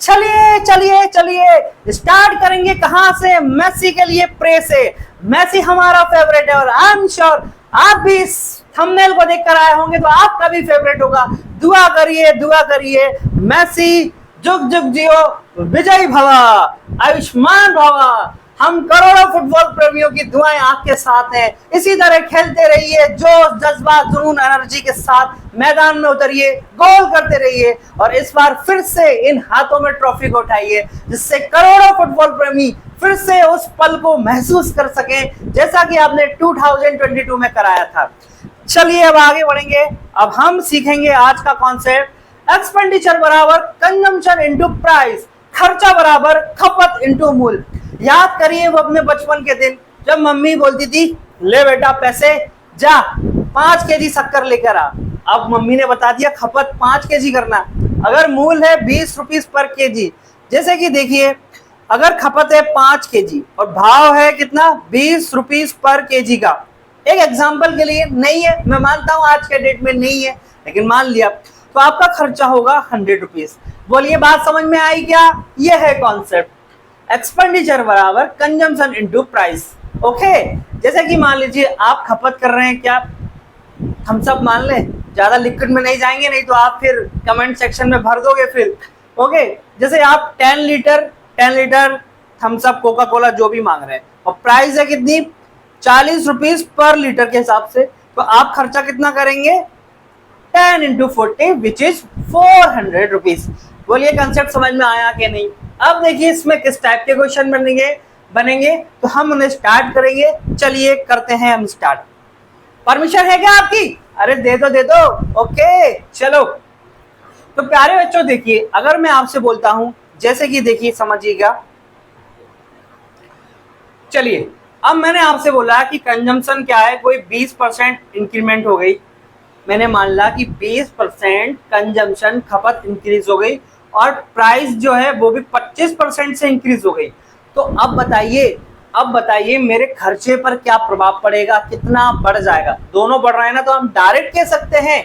चलिए चलिए चलिए स्टार्ट करेंगे कहां से? मेसी के लिए प्रे से। मेसी हमारा फेवरेट है और आई एम श्योर आप भी इस थंबनेल को देखकर आए होंगे तो आपका भी फेवरेट होगा। दुआ करिए मेसी जुग जुग जियो, विजयी भवा, आयुष्मान भवा। हम करोड़ों फुटबॉल प्रेमियों की दुआएं आपके साथ हैं। इसी तरह खेलते रहिए, जोश जज्बा जुनून एनर्जी के साथ मैदान में उतरिए, गोल करते रहिए और इस बार फिर से इन हाथों में ट्रॉफी को उठाइए, जिससे करोड़ों फुटबॉल प्रेमी फिर से उस पल को महसूस कर सके जैसा कि आपने 2022 में कराया था। चलिए अब आगे बढ़ेंगे। अब हम सीखेंगे आज का कॉन्सेप्ट एक्सपेंडिचर बराबर कंजम्पशन इनटू प्राइस, खर्चा बराबर खपत इनटू मूल्य। याद करिए वो अपने बचपन के दिन जब मम्मी बोलती थी ले बेटा पैसे, जा 5 केजी शक्कर लेकर आ। अब मम्मी ने बता दिया खपत 5 केजी करना, अगर मूल्य है 20 रुपीज पर केजी। जैसे कि देखिए अगर खपत है 5 केजी और भाव है कितना 20 रुपीज पर केजी का, एक एग्जाम्पल के लिए नहीं है, मैं मानता हूं आज के डेट में नहीं है, लेकिन मान लिया तो आपका खर्चा होगा 100 रुपीज। बोलिए बात समझ में आई क्या? ये है कॉन्सेप्ट एक्सपेंडिचर बराबर कंजम्पशन इनटू प्राइस। ओके, जैसे कि मान लीजिए आप खपत कर रहे हैं क्या, हम सब मान लें, ज्यादा लिक्विड में नहीं जाएंगे नहीं तो आप फिर कमेंट सेक्शन में भर दोगे फिर। ओके, जैसे आप 10 litre Thums Up Coca Cola जो भी मांग रहे हैं और प्राइस है कितनी 40 रुपीज पर लीटर के हिसाब से, तो आप खर्चा कितना करेंगे 10 into 40 विच इज 400 रुपीज। बोलिए कंसेप्ट समझ में आया कि नहीं? अब देखिए इसमें किस टाइप के क्वेश्चन बनेंगे तो हम उन्हें स्टार्ट करेंगे। चलिए करते हैं हम स्टार्ट। परमिशन है क्या आपकी? अरे दे दो। ओके चलो, तो प्यारे बच्चों देखिए अगर मैं आपसे बोलता हूं, जैसे कि देखिए समझिएगा, चलिए अब मैंने आपसे बोला कि कंजम्पशन क्या है, कोई 20% इंक्रीमेंट हो गई, मैंने मान ला कि 20% कंजम्पशन खपत इंक्रीज हो गई और प्राइस जो है वो भी 25% से इंक्रीज हो गई। तो अब बताइए मेरे खर्चे पर क्या प्रभाव पड़ेगा, कितना बढ़ जाएगा? दोनों बढ़ रहे हैं ना, तो हम डायरेक्ट कह सकते हैं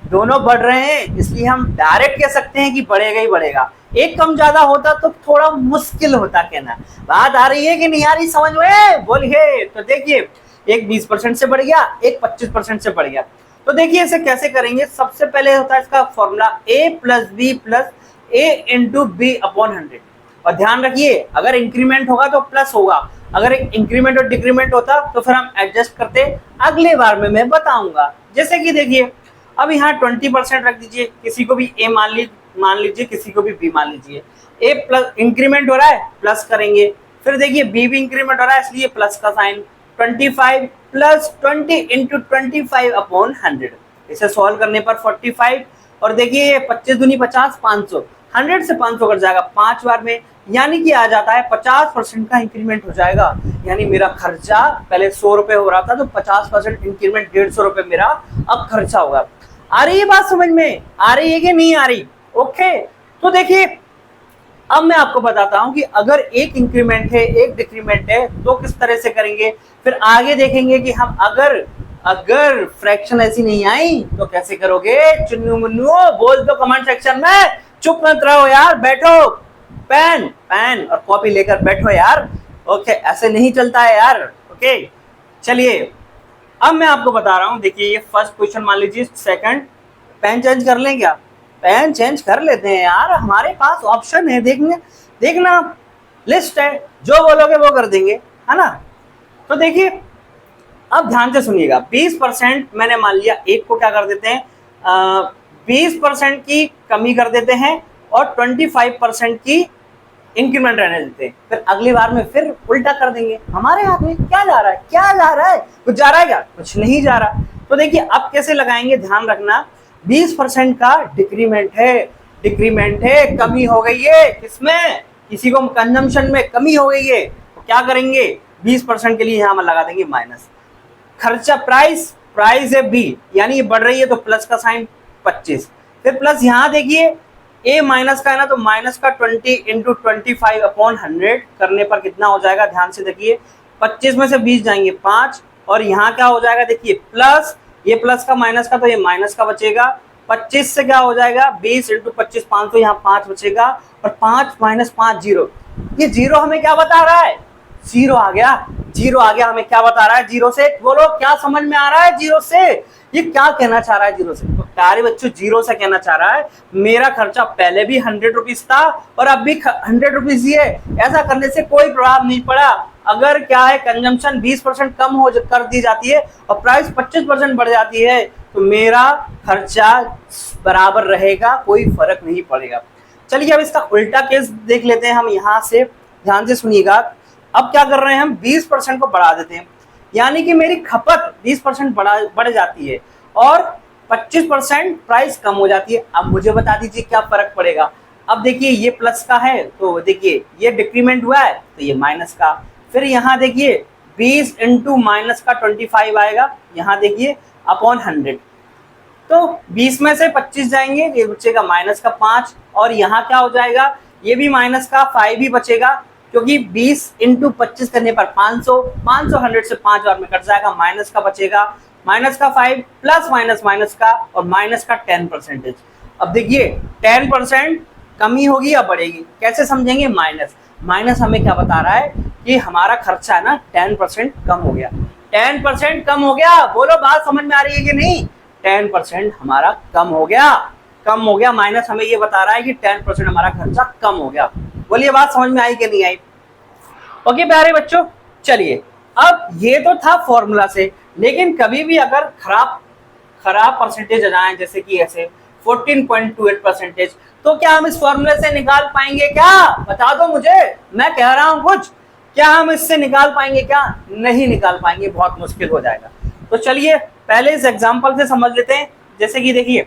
दोनों बढ़ रहे हैं, इसलिए हम डायरेक्ट कह सकते हैं कि बढ़ेगा ही बढ़ेगा। एक कम ज्यादा होता तो थोड़ा मुश्किल होता कहना। बात आ रही है कि नहीं आ रही समझ में? बोलिए। तो देखिए एक 20% से बढ़ गया, एक 25% से बढ़ गया। तो देखिए इसे कैसे करेंगे। सबसे पहले होता है इसका formula a plus b plus a into b upon 100। और ध्यान रखिए अगर इंक्रीमेंट होगा तो प्लस होगा, अगर इंक्रीमेंट और डिक्रीमेंट होता तो फिर हम एडजस्ट करते, अगले बार में मैं बताऊंगा। जैसे कि देखिए अब यहाँ 20% रख दीजिए, किसी को भी a मान लीजिए, किसी को भी b मान लीजिए। a प्लस इंक्रीमेंट हो रहा है प्लस करेंगे, फिर देखिए b भी इंक्रीमेंट हो रहा है इसलिए प्लस का साइन, 25 प्लस 20 इंटू 25 अपॉन 100। इसे सॉल्व करने पर 45 और देखिए 25 दूनी 50, 500, 100 से 500 कट जाएगा 5 बार में, यानी कि आ जाता है 50% का इंक्रीमेंट हो जाएगा। यानी मेरा खर्चा पहले 100 रुपए हो रहा था तो 50% इंक्रीमेंट 150 रुपए मेरा अब खर्चा होगा। आ रही है बात समझ में? आ रही है कि नहीं आ रही? ओके, तो देखिए अब मैं आपको बताता हूं कि अगर एक इंक्रीमेंट है एक डिक्रीमेंट है तो किस तरह से करेंगे, फिर आगे देखेंगे कि हम अगर फ्रैक्शन ऐसी नहीं आई तो कैसे करोगे। चुन्नू मुन्नू बोल दो कमेंट सेक्शन में, चुप मत रहो यार, बैठो, पेन और कॉपी लेकर बैठो यार। ओके, ऐसे नहीं चलता है यार। ओके चलिए अब मैं आपको बता रहा हूं, देखिए ये फर्स्ट क्वेश्चन मान लीजिए, सेकंड पेन चेंज कर लें क्या? पेन चेंज कर लेते हैं यार, हमारे पास ऑप्शन है, देखना लिस्ट है, जो बोलोगे वो कर देंगे, है ना। तो देखिए अब ध्यान से सुनिएगा, 20% मैंने मान लिया, एक को क्या कर देते हैं 20% की कमी कर देते हैं और 25% की इंक्रीमेंट रहने देते हैं, फिर अगली बार में फिर उल्टा कर देंगे। हमारे हाथ में क्या जा रहा है? कुछ जा रहा है क्या? कुछ नहीं जा रहा। तो देखिए अब कैसे लगाएंगे, ध्यान रखना, 20% का डिक्रीमेंट है, कमी हो गई है, किसमें? किसी को कंजम्पशन में कमी हो गई है, तो क्या करेंगे 20% के लिए यहाँ लगा देंगे माइनस। खर्चा प्राइस है बी, यानी ये बढ़ रही है तो प्लस का साइन 25, फिर प्लस यहाँ देखिए a माइनस का है ना, तो माइनस का 20 इंटू 25 अपॉन 100 करने पर कितना हो जाएगा, ध्यान से देखिए 25 में से 20 जाएंगे 5 और यहाँ क्या हो जाएगा देखिए प्लस, ये प्लस का माइनस का तो ये माइनस का बचेगा 25 से क्या हो जाएगा 20 इंटू 25 500, यहाँ 5 बचेगा और 5 माइनस 5 जीरो। ये जीरो हमें क्या बता रहा है, जीरो आ गया, जीरो आ गया, हमें क्या बता रहा है जीरो से, बोलो क्या समझ में आ रहा है जीरो से, ये क्या कहना चाह रहा है जीरो से। तो प्यारे बच्चों जीरो से कहना चाह रहा है मेरा खर्चा पहले भी 100 रुपीज था और अब भी 100 रुपीज ही है, ऐसा करने से कोई प्रभाव नहीं पड़ा। अगर क्या है कंजम्पशन 20% कम हो कर दी जाती है और प्राइस 25% बढ़ जाती है तो मेरा खर्चा बराबर रहेगा, कोई फर्क नहीं पड़ेगा। चलिए अब इसका उल्टा केस देख लेते हैं हम, यहाँ से ध्यान से सुनिएगा। अब क्या कर रहे हैं हम 20% को बढ़ा देते हैं, यानी कि मेरी खपत 20% बढ़ जाती है और 25% प्राइस कम हो जाती है। अब मुझे बता दीजिए क्या फर्क पड़ेगा। अब देखिए ये प्लस का है तो देखिए ये डिक्रीमेंट हुआ है तो ये माइनस का, फिर यहाँ देखिए 20 इंटू माइनस का 25 आएगा, यहाँ देखिए अपॉन 100, तो 20 में से 25 जाएंगे, ये बचेगा माइनस का 5 और यहाँ क्या हो जाएगा ये भी माइनस का 5 ही बचेगा, क्योंकि 20 इंटू 25 करने पर 500 100 से 5 बार में कट जाएगा, माइनस का बचेगा, माइनस का 5 प्लस माइनस माइनस का और माइनस का 10%। अब देखिए 10% कमी होगी या बढ़ेगी, कैसे समझेंगे, माइनस माइनस हमें क्या बता रहा है कि हमारा खर्चा है ना 10% कम हो गया, 10% कम हो गया, बोलो बात समझ में आ रही है कि नहीं, 10% हमारा कम हो गया, माइनस हमें ये बता रहा है कि 10% हमारा खर्चा कम हो गया। बोलिए बात समझ में आई कि नहीं आई। ओके प्यारे बच्चों, चलिए अब ये तो था फॉर्मूला से, लेकिन कभी भी अगर खराब परसेंटेज आ जाए जैसे कि ऐसे 14.28%, तो क्या हम इस फॉर्मूले से निकाल पाएंगे क्या, बता दो मुझे, मैं कह रहा हूं कुछ, क्या हम इससे निकाल पाएंगे क्या, नहीं निकाल पाएंगे, बहुत मुश्किल हो जाएगा। तो चलिए पहले इस एग्जांपल से समझ लेते हैं। जैसे कि देखिए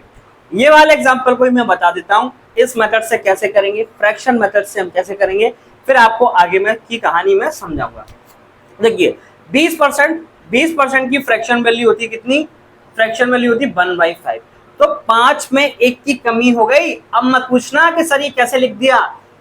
ये वाले एग्जांपल को मैं बता देता हूं, इस मेथड से कैसे करेंगे, फ्रैक्शन मेथड से हम कैसे करेंगे, फिर आपको आगे में की कहानी में समझाऊंगा। देखिए 20% की फ्रैक्शन वैल्यू होती है कितनी, फ्रैक्शन वैल्यू होती है 1/5, तो 5 में 1 की कमी हो गई। अब मत पूछना कि सर ये कैसे लिख दिया,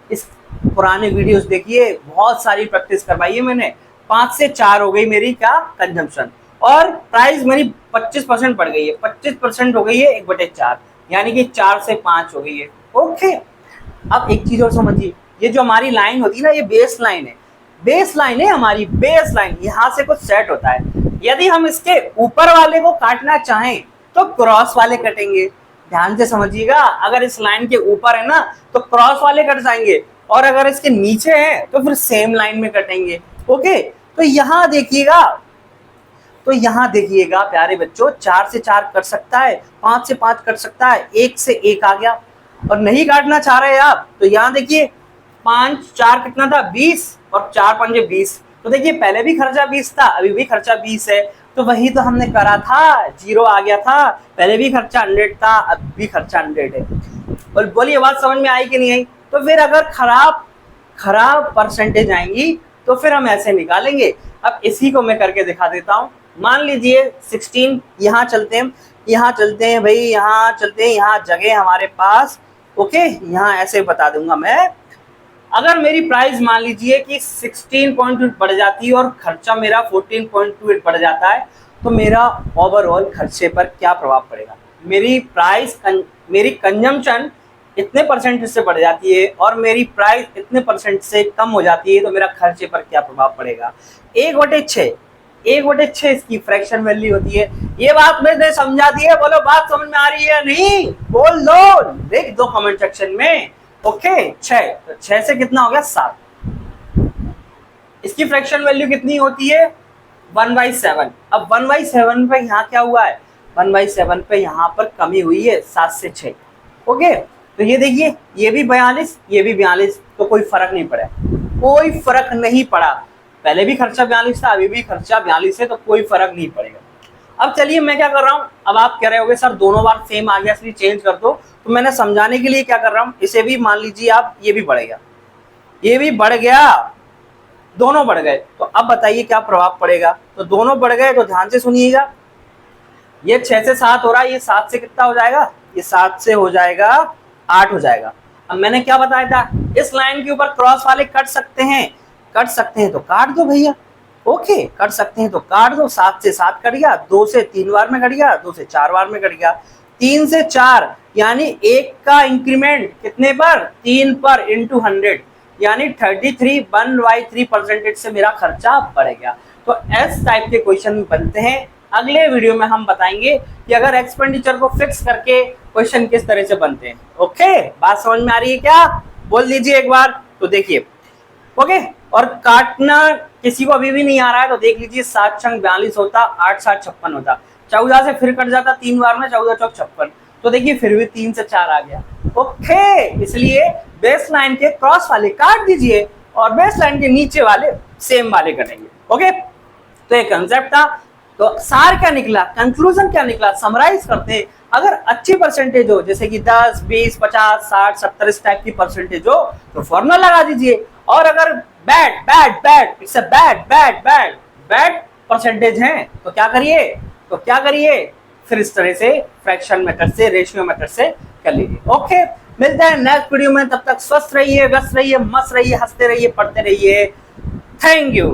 इस पुराने वीडियोस देखिए, बहुत सारी प्रैक्टिस करवाई है मैंने। 5 से 4 हो गई मेरी क्या कंजम्पशन, और प्राइस मेरी 25% बढ़ गई है, 25% हो गई है 1/4, यानी कि 4 से 5 हो गई है। ओके, अब एक चीज और समझिए, ये जो हमारी लाइन होती है ना, ये बेस लाइन है, बेस लाइन है हमारी, बेस लाइन, यहाँ से कुछ सेट होता है। यदि हम इसके ऊपर वाले को काटना चाहें तो क्रॉस वाले कटेंगे, ध्यान से समझिएगा, अगर इस लाइन के ऊपर है ना तो क्रॉस वाले कट जाएंगे, और अगर इसके नीचे है तो फिर सेम लाइन में कटेंगे। ओके, तो यहाँ देखिएगा प्यारे बच्चों, 4 से 4 कट सकता है, 5 से 5 कट सकता है, 1 से 1 आ गया। और नहीं काटना चाह रहे आप तो यहाँ देखिए 5 4 कितना था 20 और 4 5 20, तो देखिए पहले भी खर्चा 20 था, अभी भी खर्चा 20 है, तो वही तो हमने करा था, जीरो आ गया था, पहले भी खर्चा 100 था, अब भी खर्चा 100 है। और बोलिए बात समझ में आई कि नहीं आई। तो फिर अगर खराब परसेंटेज आएंगी तो फिर हम ऐसे निकालेंगे। अब इसी को मैं करके दिखा देता हूँ। मान लीजिए 16, यहाँ चलते हैं भाई, यहाँ चलते हैं, यहाँ जगह हमारे पास। ओके, यहाँ ऐसे बता दूंगा मैं, अगर मेरी प्राइस मान लीजिए कि 16.2 बढ़ जाती है और खर्चा मेरा 14.28 बढ़ जाता है, तो मेरा ओवरऑल खर्चे पर क्या प्रभाव पड़ेगा, मेरी कंजम्पशन इतने परसेंट से बढ़ जाती है और मेरी प्राइस इतने परसेंट से कम हो जाती है, तो मेरा खर्चे पर क्या प्रभाव पड़ेगा। 1/6 इसकी फ्रैक्शन वैल्यू होती है। ये बात मैंने समझा दी है, बोलो बात समझ में आ रही है नहीं, बोल दो, लिख दो कमेंट सेक्शन में। ओके, 6, तो 6 से कितना हो गया 7, इसकी फ्रैक्शन वैल्यू कितनी होती है 1/7। अब 1/7 पे यहाँ क्या हुआ है, 1/7 पे यहाँ पर कमी हुई है 7 से 6। ओके, तो ये देखिए ये भी 42, ये भी 42, तो कोई फर्क नहीं पड़ा, कोई फर्क नहीं पड़ा, पहले भी खर्चा 42 था, अभी भी खर्चा 42 है, तो कोई फर्क नहीं पड़ेगा। अब चलिए मैं क्या कर रहा हूँ, अब आप कह रहे होगे सर दोनों बार सेम आ गया इसलिए चेंज कर दो, तो मैंने समझाने के लिए क्या कर रहा हूँ, इसे भी मान लीजिए आप, ये भी बढ़ गया, ये भी बढ़ गया, दोनों बढ़ गए, तो अब बताइए क्या प्रभाव पड़ेगा। तो दोनों बढ़ गए तो ध्यान से सुनिएगा, ये 6 से 7 हो रहा है, ये 7 से कितना हो जाएगा, ये 7 से हो जाएगा 8 हो जाएगा। अब मैंने क्या बताया था, इस लाइन के ऊपर क्रॉस वाले कट सकते हैं तो काट दो भैया। ओके, कट सकते हैं तो काट दो, 7 से 7 कट गया, 2 से 3 बार में कट गया, 2 से 4 बार में कट गया, 3 से 4 यानी एक का इंक्रीमेंट कितने पर, 3 पर इंटू 100 यानी 33 1/3 परसेंटेज से मेरा खर्चा बढ़ गया। तो एस टाइप के क्वेश्चन बनते हैं। अगले वीडियो में हम बताएंगे कि अगर एक्सपेंडिचर को फिक्स करके क्वेश्चन किस तरह से बनते हैं। ओके, बात समझ में आ रही है क्या? बोल दीजिए एक बार। तो देखिए, ओके, और काटना किसी को अभी भी नहीं आ रहा है तो देख लीजिए, 7 छंग 42 होता, 8 7 56 होता, 14 से फिर कट जाता 3 बार में, 14 चौक 56। तो देखिए फिर भी 3 से 4 आ गया। ओके, इसलिए बेस लाइन के क्रॉस वाले काट दीजिए और बेस लाइन के नीचे वाले सेम वाले करेंगे। ओके, तो ये कंसेप्ट था। तो सार क्या निकला, कंक्लूजन क्या निकला, समराइज करते हैं। अगर अच्छी परसेंटेज हो जैसे कि 10 20 50 60 70 इस टाइप की परसेंटेज हो तो फॉर्मूला लगा दीजिए, और अगर bad bad bad it's a bad bad bad bad percentage है तो क्या करिए, फिर इस तरह से फ्रैक्शन मेथड से, रेशियो मेथड से कर लीजिए। ओके, मिलते हैं नेक्स्ट वीडियो में, तब तक स्वस्थ रहिए, व्यस्त रहिए, मस्त रहिए, हंसते रहिए, पढ़ते रहिए। Thank you.